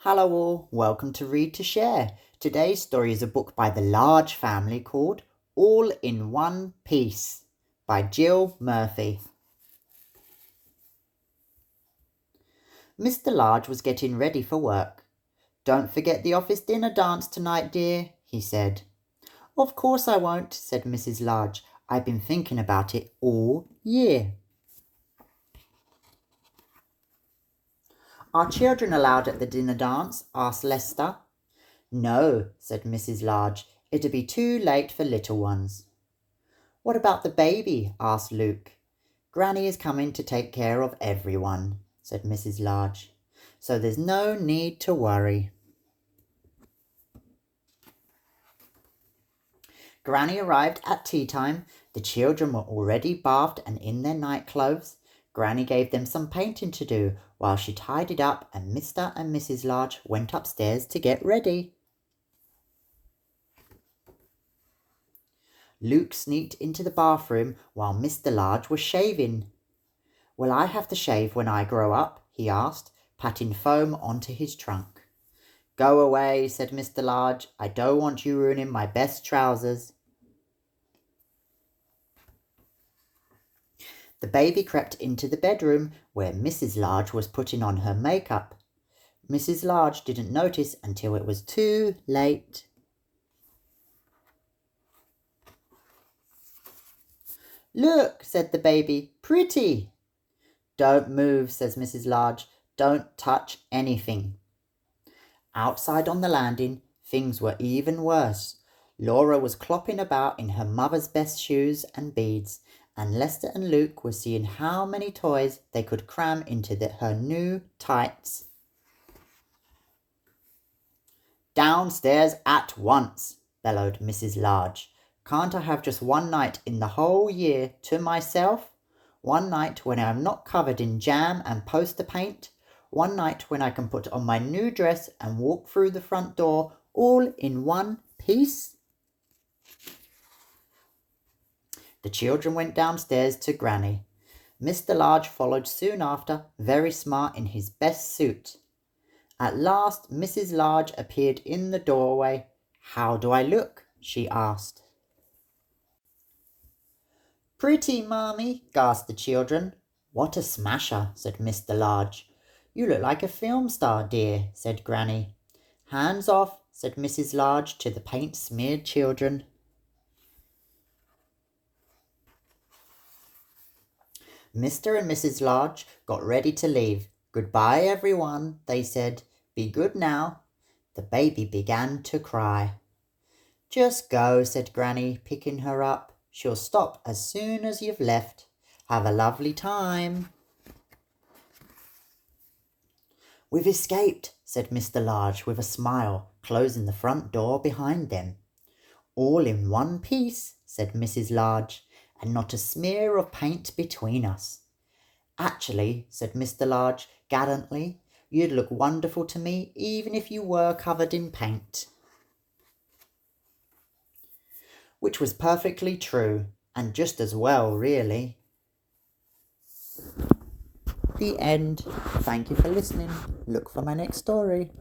Hello all, welcome to Read to Share. Today's story is a book by the Large family called All in One Piece by Jill Murphy. Mr. Large was getting ready for work. "Don't forget the office dinner dance tonight, dear," he said. "Of course I won't," said Mrs. Large. "I've been thinking about it all year." "Are children allowed at the dinner dance?" asked Lester. "No," said Mrs. Large. "It'd be too late for little ones." "What about the baby?" asked Luke. "Granny is coming to take care of everyone," said Mrs. Large. "So there's no need to worry." Granny arrived at tea time. The children were already bathed and in their night clothes. Granny gave them some painting to do while she tidied up, and Mr. and Mrs. Large went upstairs to get ready. Luke sneaked into the bathroom while Mr. Large was shaving. "Will I have to shave when I grow up?" he asked, patting foam onto his trunk. "Go away," said Mr. Large. "I don't want you ruining my best trousers." The baby crept into the bedroom where Mrs. Large was putting on her makeup. Mrs. Large didn't notice until it was too late. "Look," said the baby, "pretty." "Don't move," says Mrs. Large. "Don't touch anything." Outside on the landing, things were even worse. Laura was clopping about in her mother's best shoes and beads, and Lester and Luke were seeing how many toys they could cram into her new tights. "Downstairs at once," bellowed Mrs. Large. "Can't I have just one night in the whole year to myself? One night when I am not covered in jam and poster paint? One night when I can put on my new dress and walk through the front door all in one piece?" The children went downstairs to Granny. Mr. Large followed soon after, very smart in his best suit. At last Mrs. Large appeared in the doorway. "How do I look?" she asked. "Pretty, Mommy," gasped the children. "What a smasher," said Mr. Large. "You look like a film star, dear," said Granny. "Hands off," said Mrs. Large to the paint-smeared children. Mr. and Mrs. Large got ready to leave. "Goodbye, everyone," they said. "Be good now." The baby began to cry. "Just go," said Granny, picking her up. "She'll stop as soon as you've left. Have a lovely time." "We've escaped," said Mr. Large with a smile, closing the front door behind them. "All in one piece," said Mrs. Large, "and not a smear of paint between us." "Actually," said Mr. Large gallantly, "you'd look wonderful to me even if you were covered in paint." Which was perfectly true, and just as well, really. The end. Thank you for listening. Look for my next story.